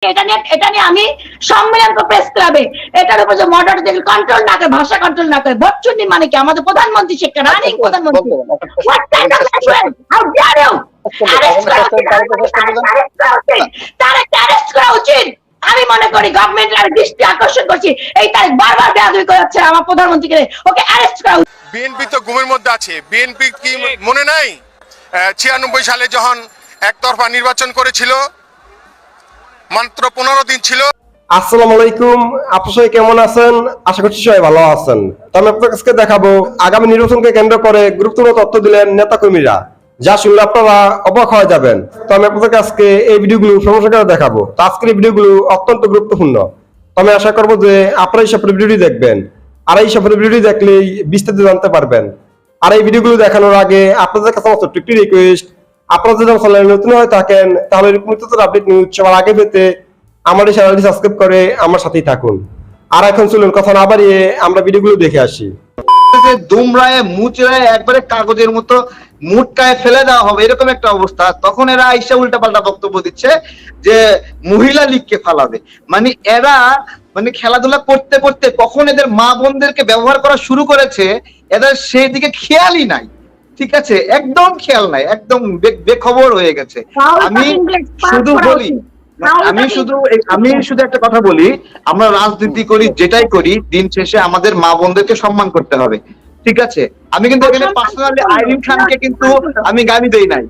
এটা নিয়ে আমি সম্মেলন প্রেস ক্লাবে এটার উপর যে মডারেটর কন্ট্রোল না করে, ভাষা কন্ট্রোল না করে, ভোটচুন্নি মানে কি? আমাদের প্রধানমন্ত্রী শিক্ষা রানিং প্রধানমন্ত্রী, what kind of language, how dare you! Arrest করা উচিত। আমি মনে করি গভর্নমেন্টের দৃষ্টি আকর্ষণ করছি, এই তারিখ বারবার বেয়াদবি করাচ্ছে আমার প্রধানমন্ত্রীকে, ওকে অ্যারেস্ট করা উচিত। বিএনপি তো ঘুমের মধ্যে আছে। বিএনপি কি মনে নাই 96 সালে যখন একতরফা নির্বাচন করেছিল, মাত্র 15 দিন ছিল। আসসালামু আলাইকুম, আপনারা সবাই কেমন আছেন? আশা করছি সবাই ভালো আছেন। তো আমি আপনাদের কাছে দেখাবো আগামী নির্বাচনকে কেন্দ্র করে গুরুত্বপূর্ণ তথ্য দিলেন নেতাকর্মীরা, যা শুনলে আপনারা অবাক হয়ে যাবেন। তো আমি আপনাদের কাছে এই ভিডিওগুলো সমস্যা করে দেখাবো। তো আজকের এই ভিডিওগুলো অত্যন্ত গুরুত্বপূর্ণ। তো আমি আশা করবো যে আপনারা এই সফল ভিডিওটি দেখবেন, আর এই সফল ভিডিওটি দেখলেই বিস্তারিত জানতে পারবেন। আর এই ভিডিওগুলো দেখানোর আগে আপনাদের কাছে আমার ছোট্ট একটি রিকোয়েস্ট, আপনারা যদি আমার চ্যানেলে নতুন হয়ে থাকেন তাহলে এরকম আপডেট নিউজ সবার আগে পেতে আমার এই চ্যানেলটি সাবস্ক্রাইব করে আমার সাথেই থাকুন। আর এখন চলুন কথা না বাড়িয়ে আমরা ভিডিওগুলো দেখে আসি। দুমড়ায় মুচড়ায় একবারে কাগজের মতো মুটকায় ফেলে দেওয়া হবে, এরকম একটা অবস্থা। তখন এরা আইসা উল্টাপাল্টা বক্তব্য দিচ্ছে যে মহিলা লীগকে ফালাবে। মানে এরা খেলাধুলা করতে করতে কখন এদের মা বোনদেরকে ব্যবহার করা শুরু করেছে, এদের সেই দিকে খেয়ালই নাই। ঠিক আছে, একদম খেয়াল নাই, একদম বেখবর হয়ে গেছে। আমি শুধু একটা কথা বলি, আমরা রাজনীতি করি যেটাই করি, দিন শেষে আমাদের মা বোনদেরকে সম্মান করতে হবে। ঠিক আছে, আমি কিন্তু এখানে পার্সোনালি আইরিন খানকে কিন্তু আমি গালি দেই নাই,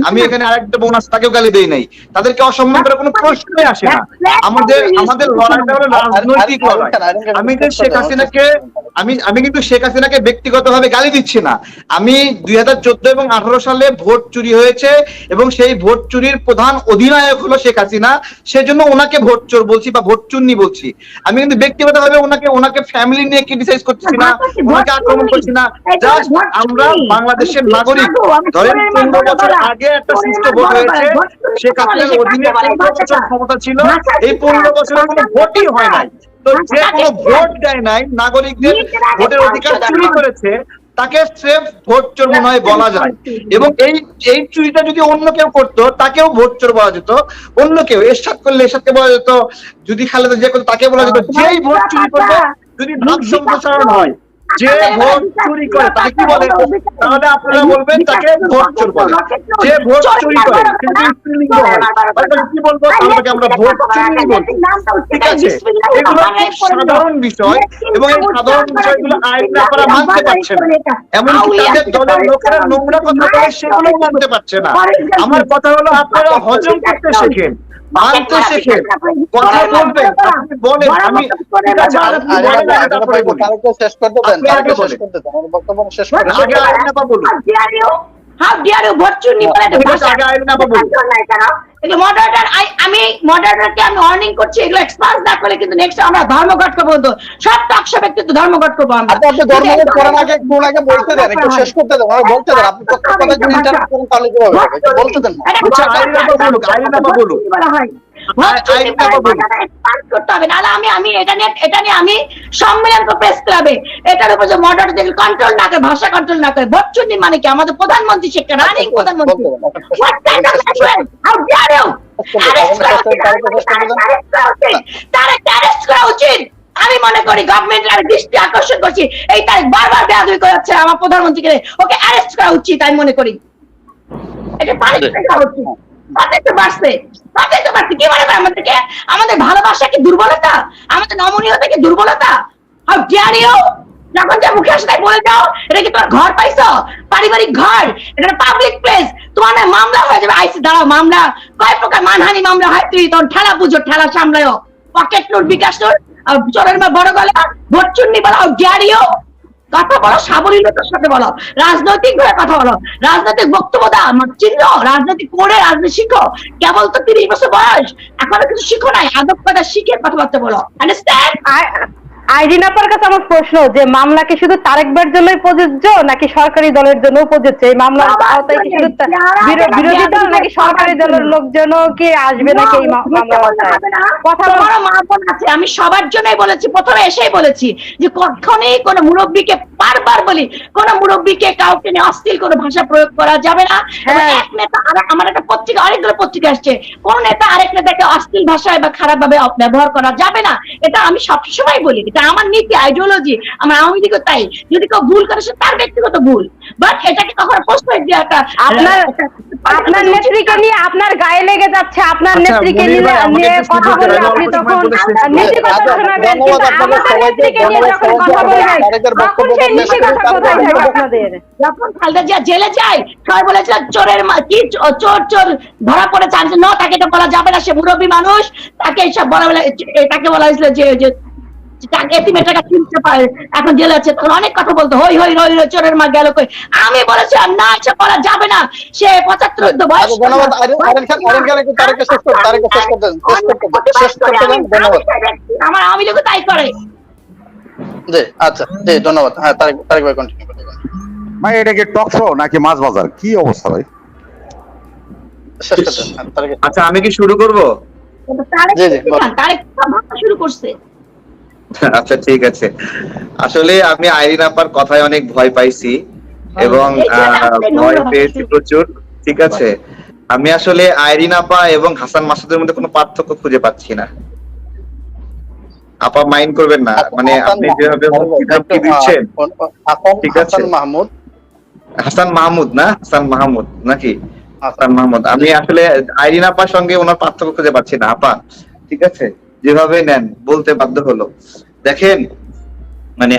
আমি এখানে আরেকটা বোন আছে তাকেও গালি দেই নাই। তাদেরকে অসম্মান করার কোনো প্রশ্নই আসে না। আমাদের লড়াইটা হলো রাজনৈতিক লড়াই। আমি কিন্তু শেখ হাসিনাকে ব্যক্তিগতভাবে গালি দিচ্ছি না। আমি 2014 এবং 18 সালে ভোট চুরি হয়েছে এবং সেই ভোট চুরির প্রধান অধিনায়ক হলো শেখ হাসিনা, সেজন্য ওনাকে ভোট চোর বলছি বা ভোট চুন্নি বলছি। আমি কিন্তু ব্যক্তিগতভাবে ওনাকে ফ্যামিলি নিয়ে ক্রিটিসাইজ করছি না, ওনাকে আক্রমণ করছি না। জাস্ট আমরা বাংলাদেশের নাগরিক, ধরেন 15 বছর আগে একটা সুষ্ঠু ভোট হয়েছে, শেখ হাসিনার অধীনে 15 বছর ক্ষমতা ছিল, এই 15 বছরে কোনো ভোটই হয় নাই। তো যে কোনো ভোট দেয় নাই, নাগরিকদের ভোটের অধিকার চুরি করেছে, তাকে সেফ ভোট চোর মনে হয় বলা যায়। এবং এই চুরিটা যদি অন্য কেউ করতো তাকেও ভোট চোর বলা যেত। অন্য কেউ এরশাদ করলে এরশাদকে বলা যেত, যদি খালেদা জিয়া করতো তাকে বলা যেত। যেই ভোট চুরি করবে, যদি ভাগ সম্প্রসারণ হয়, যে ভোট চুরি করে তাকে কি বলে? তাহলে আপনারা বলবেন তাকে ভোট চোর বলে। যে ভোট চুরি করে কিন্তু স্ত্রীলিঙ্গ হয়, তাহলে কি বলবো? তাহলে আমরা ভোট চুরি বলবো। ঠিক আছে, এগুলো খুব সাধারণ বিষয় এবং এই সাধারণ বিষয়গুলো আইন আপনারা মানতে পারছেন না। এমনকি তাদের দলের লোকেরা নোংরা কথা বলে সেগুলো মানতে পারছে না। আমার কথা হলো, আপনারা হজম করতে শেখেন, মানতে শেখেন, কথা বলবেন, আপনি বলেন। আমি ঠিক আছে, শেষ করতে দেন, বক্তব্য শেষ করে আগে আইনাপা বলুন। How dare you! ভোট চুরি বলে এটা ভাষা আগে আইনাপা বলুন। এগুলো মডারেটর, আমি মডারেটরকে আমি ওয়ার্নিং করছি, এগুলো এক্সপান্স না করে কিন্তু নেক্সট আমরা ধর্মঘট করব। তো সব টকশো ব্যক্তিত্ব ধর্মঘট করব আমরা। আপনি ধর্মঘট করার আগে কোনাকে বলতে দেন, একটু শেষ করতে দেন, আর বলতে দেন। আপনি প্রত্যেক কথা যদি ইন্টারাপ্ট করেন তাহলে কি হবে? একটু বলতে দেন। আচ্ছা, আইনাপা বলুন, আইনাপা বলুন। এটা নিয়ে আমি সম্মেলন প্রেস ক্লাবে এটার উপর যে মডারেটর কন্ট্রোল না করে, ভাষা কন্ট্রোল না করে, ভোটচুন্নি মানে কি? আমাদের প্রধানমন্ত্রী শিক্ষা রানিং প্রধানমন্ত্রী, what kind of language, how dare you! Arrest করা উচিত। আমি মনে করি গভর্নমেন্টের দৃষ্টি আকর্ষণ করছি, এই তারিখ বারবার বেয়াদবি করাচ্ছে আমার প্রধানমন্ত্রীকে, ওকে অ্যারেস্ট করা উচিত। আমি মনে করি এটা পানিশমেন্ট করা উচিত। আমাদের ভালোবাসা কি দুর্বলতা? আমাদের নমনীয়তা কি দুর্বলতা? How dare you! যখন যা মুখে আসে তাই বলে যাও, এটা কি তোমার ঘর পাইছো? পারিবারিক ঘর, এটা পাবলিক প্লেস। তোমার না মামলা হয়ে যাবে। আইসি দাঁড়াও, মামলা কয় প্রকার? মানহানি মামলা হয়, তুই তখন ঠেলা পুজো, ঠেলা সামলায়, পকেট নোট, বিকাশ নোট, চোরের মা বড় গলা, ভোট চুন্নি বলো। How dare you! কথা বলো, সাবলীলতার সাথে বলো, রাজনৈতিক ভাবে কথা বলো, রাজনৈতিক বক্তব্য দাও, চিহ্ন রাজনীতি করে রাজনীতি শিখো। কেবল তো 30 বছর বয়স, এখনো কিছু শিখো নাই, আদব কথা শিখে কথাবার্তা বলো। আন্ডারস্ট্যান্ড? আইরিন আপার কাছে আমার প্রশ্ন, যে মামলা কি শুধু তারেক ভাইয়ের জন্যই প্রযোজ্য নাকি সরকারি দলের জন্য প্রযোজ্য? এই মামলার আওতায় কি শুধু বিরোধী দল নাকি সরকারি দলের লোকজনও কি আসবে নাকি এই মামলার আওতায়? কথা বড় মা বোন আছে, আমি সবার জন্যই বলেছি, প্রথমে এসেই বলেছি যে কখনই কোনো মুরব্বীকে বারবার বলি কোন মুরব্বীকে কাউকে নিয়ে অশ্লীল কোনো ভাষা প্রয়োগ করা যাবে না। এবং এক নেতা আমার একটা পত্রিকা, অনেকগুলো পত্রিকা আসছে, কোন নেতা আরেক নেতাকে অশ্লীল ভাষায় বা খারাপ ভাবে ব্যবহার করা যাবে না। এটা আমি সবসময় বলি, এটা আমার নীতি, আইডিওলজি, আমার আওয়ামী লীগও তাই। যদি কেউ ভুল করে সে তার ব্যক্তিগত ভুল, বাট এটাকে কখনো প্রশ্রয় দেওয়াটা আপনার নেত্রীকে নিয়ে আপনার গায়ে লেগে যাচ্ছে, আপনার আচ্ছা, নেত্রীকে মনির ভাই, আমাকে নিয়ে একটু কথা সুযোগ বললে দেন, আপনি অল্প তখন সময় বলে শেষ করুন। নীতি কথা আচ্ছা, শোনাবেন, ধন্যবাদ কিন্তু আপনাদের আমাদের সবাইকে, নেত্রীকে নিয়ে ধন্যবাদ যখন সবাইকে। কথা বলবেন তারেকের তখন বক্তব্য সেই শেষ নীতি করে কথা কোথায় তারপরে যাবে আপনাদের? যখন খালেদা জিয়া জেলে যায় সবাই বলেছিল চোরের কি চোর চোর ধরা পড়েছে, আর ন তাকে এটা বলা যাবে না, সে মুরব্বী মানুষ, তাকে এইসব বলা তাকে বলা হয়েছিল যে এতিমের টাকা কিনতে পারে, এখন জেলে আছে। তখন অনেক কথা বলতো, হই হই রই রই চোরের মা গেল কই। আমি বলেছিলাম না, সে বলা যাবে না, সে 75 বয়স। আচ্ছা, ধন্যবাদ। আরেন খান একটু তারেককে শেষ করতে দেন, শেষ করতে দেন। ধন্যবাদ। আমার আওয়ামী লীগও তাই করে। জি, আচ্ছা, জি, ধন্যবাদ। হ্যাঁ, তারেক ভাই কন্টিনিউ করতে পারেন। ভাই এটা কি টক শো নাকি মাছ বাজার, কি অবস্থা ভাই? শেষ করতে দেন। হ্যাঁ, তারেক। আচ্ছা, আমি কি শুরু করব? জি, জি, বলেন। তারেক ভাষা শুরু করছে। আচ্ছা, ঠিক আছে। আসলে আমি আইরিন আপার কথায় অনেক ভয় পাইছি এবং ভয় পেয়েছি প্রচুর। ঠিক আছে, আমি আসলে আইরিন আপা এবং হাসান মাসুদের মধ্যে কোনো পার্থক্য খুঁজে পাচ্ছি না। আপা মাইন্ড করবেন না, মানে আপনি যেভাবে হুমকি দিচ্ছেন। ঠিক আছে, হাসান মাহমুদ, হাসান মাহমুদ না, হাসান মাহমুদ নাকি হাসান মাহমুদ, আমি আসলে আইরিন আপার সঙ্গে ওনার পার্থক্য খুঁজে পাচ্ছি না আপা। ঠিক আছে, যেভাবে নেন বলতে বাধ্য হলো। দেখেন, মানে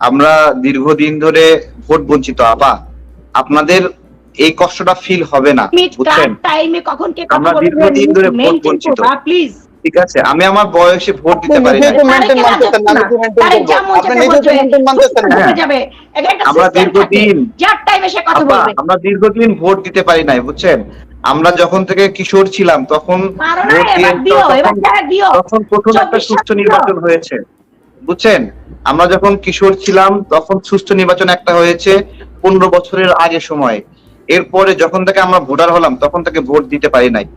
আমরা দীর্ঘদিন ধরে ভোট বঞ্চিত আপা, আপনাদের এই কষ্টটা ফিল হবে না, বুঝছেন? টাইমে কখন কে আমরা দীর্ঘদিন ধরে ভোট বঞ্চিত। প্লিজ। ঠিক আছে, আমি আমার বয়সে ভোট দিতে পারি না। আমরা দীর্ঘদিন ভোট দিতে পারি নাই, বুঝছেন? আমরা যখন থেকে কিশোর ছিলাম তখন তখন প্রথম একটা সুষ্ঠু নির্বাচন হয়েছে, বুঝছেন? আমরা যখন কিশোর ছিলাম তখন সুষ্ঠু নির্বাচন একটা হয়েছে 15 বছরের আগে সময়। এরপরে যখন থেকে আমরা ভোটার হলাম তখন থেকে ভোট দিতে পারি নাই।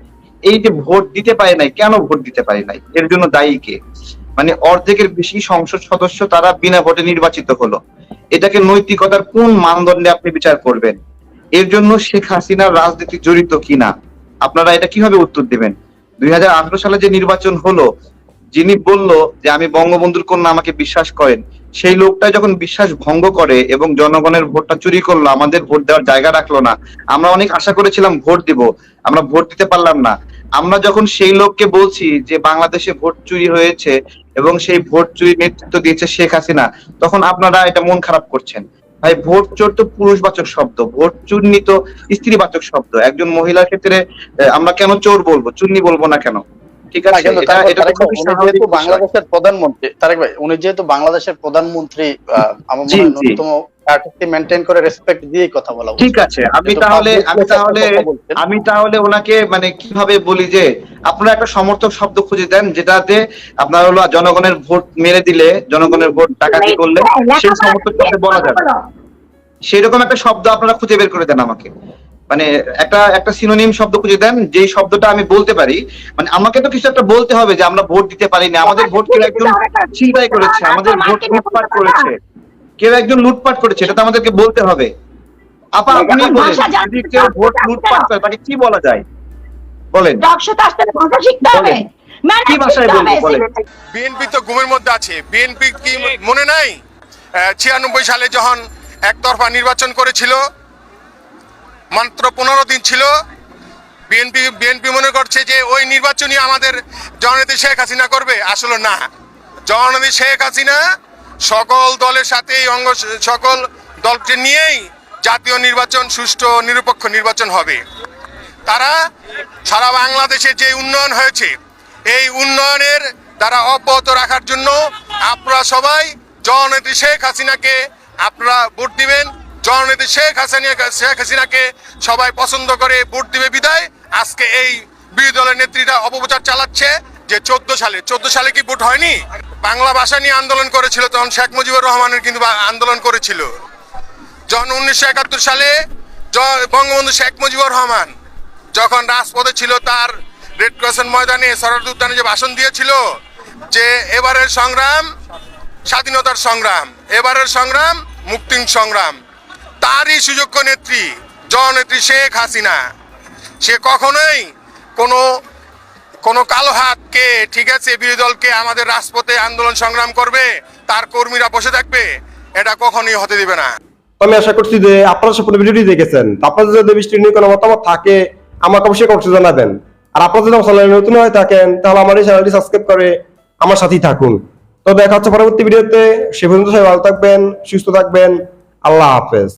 এই যে ভোট দিতে পারি নাই, কেন ভোট দিতে পারি নাই, এর জন্য দায়ী কে? মানে অর্ধেকের বেশি সংসদ সদস্য তারা বিনা ভোটে নির্বাচিত হলো। এটাকে নৈতিকতার কোন মানদণ্ডে আপনি বিচার করবেন? এর জন্য শেখ হাসিনার রাজনীতি জড়িত কিনা আপনারা এটা কিভাবে উত্তর দিবেন? 2018 সালে যে নির্বাচন হলো, যিনি বলল যে আমি বঙ্গবন্ধুর কন্যা, আমাকে বিশ্বাস করেন, সেই লোকটা যখন বিশ্বাস ভঙ্গ করে এবং জনগণের ভোটটা চুরি করলো, আমাদের ভোট দেওয়ার জায়গা রাখলো না, আমরা অনেক আশা করেছিলাম ভোট দিব, আমরা ভোট দিতে পারলাম না। আমরা যখন সেই লোককে বলছি যে বাংলাদেশে ভোট চুরি হয়েছে এবং সেই ভোট চুরি নেতৃত্ব দিয়েছে শেখ হাসিনা, তখন আপনারা এটা মন খারাপ করছেন। ভাই, ভোট চোর তো পুরুষবাচক শব্দ, ভোট চুন্নি তো স্ত্রীবাচক শব্দ। একজন মহিলার ক্ষেত্রে আমরা কেন চোর বলবো, চুন্নি বলবো না কেন? ঠিক আছে, যেহেতু বাংলাদেশের প্রধানমন্ত্রী, তারেক ভাই, উনি যেহেতু বাংলাদেশের প্রধানমন্ত্রী, আমার মনে হয় ন্যূনতম কার্টেসি মেইনটেইন করে রেসপেক্ট দিয়েই কথা বলা উচিত। ঠিক আছে, আমি তাহলে ওনাকে মানে কিভাবে বলি যে আপনারা একটা সমর্থক শব্দ খুঁজে দেন যেটাতে আপনার হলো জনগণের ভোট মেরে দিলে, জনগণের ভোট ডাকাতি করলে সেই সমর্থক শব্দ বলা যাবে, সেরকম একটা শব্দ আপনারা খুঁজে বের করে দেন আমাকে। মানে একটা সিনোনিম শব্দ খুঁজে দেন যেই শব্দটা আমি বলতে পারি। মানে আমাকে তো কিছু একটা বলতে হবে যে আমরা ভোট দিতে পারি না, আমাদের ভোট কেউ একজন ছিনতাই করেছে, আমাদের ভোট লুটপাট করেছে, কেউ একজন লুটপাট করেছে, এটা তো আমাদেরকে বলতে হবে। আপা, আপনি বলেন, যদি কেউ ভোট লুটপাট করে তাকে কি বলা যায় বলেন? কি ভাষায় বলবো বলেন? বিএনপি তো ঘুমের মধ্যে আছে। বিএনপি কি মনে নাই 96 সালে যখন একতরফা নির্বাচন করেছিল, মাত্র 15 দিন ছিল, বিএনপি মনে করছে যে ওই নির্বাচনই আমাদের জননেত্রী শেখ হাসিনা করবে। আসলে না, জননেত্রী শেখ হাসিনা সকল দলের সাথে সকল দলকে নিয়েই জাতীয় নির্বাচন, সুষ্ঠু নিরপেক্ষ নির্বাচন হবে। তারা সারা বাংলাদেশে যে উন্নয়ন হয়েছে, এই উন্নয়নের দ্বারা অব্যাহত রাখার জন্য আপনারা সবাই জননেত্রী শেখ হাসিনাকে আপনারা ভোট দিবেন। জননেত্রী শেখ হাসিনাকে সবাই পছন্দ করে ভোট দিবে বিদায় আজকে এই বিরোধী দলের নেত্রীরা অপপ্রচার চালাচ্ছে যে 14 সালে কি ভোট হয়নি? বাংলা ভাষা নিয়ে আন্দোলন করেছিল তখন শেখ মুজিবুর রহমানের কিন্তু আন্দোলন করেছিল। যখন 1971 সালে বঙ্গবন্ধু শেখ মুজিবুর রহমান যখন রাজপথে ছিল, তার রেড ক্রসেন্ট ময়দানে, সরোয়ার্দী উদ্যানে যে ভাষণ দিয়েছিল যে এবারের সংগ্রাম স্বাধীনতার সংগ্রাম, এবারের সংগ্রাম মুক্তির সংগ্রাম। তারই সুযোগ্য নেত্রী জননেত্রী শেখ হাসিনা, সে কখনোই কোনো কালো হাতকে, ঠিক আছে, বিরোধী দলকে আমাদের রাজপথে আন্দোলন সংগ্রাম করবে, তার কর্মীরা বসে থাকবে, এটা কখনোই হতে দিবে না। আমি আশা করছি যে আপনারা সম্পূর্ণ ভিডিওটি দেখেছেন। আপনাদের যদি বিষয়টি নিয়ে কোনো মতামত থাকে আমাকে অবশ্যই কমেন্টে জানাবেন। আর আপনারা যদি আমার চ্যানেলে নতুন হয়ে থাকেন তাহলে আমার এই চ্যানেলটি সাবস্ক্রাইব করে আমার সাথেই থাকুন। তো দেখা হচ্ছে পরবর্তী ভিডিওতে। সে পর্যন্ত সবাই ভালো থাকবেন, সুস্থ থাকবেন। আল্লাহ হাফেজ।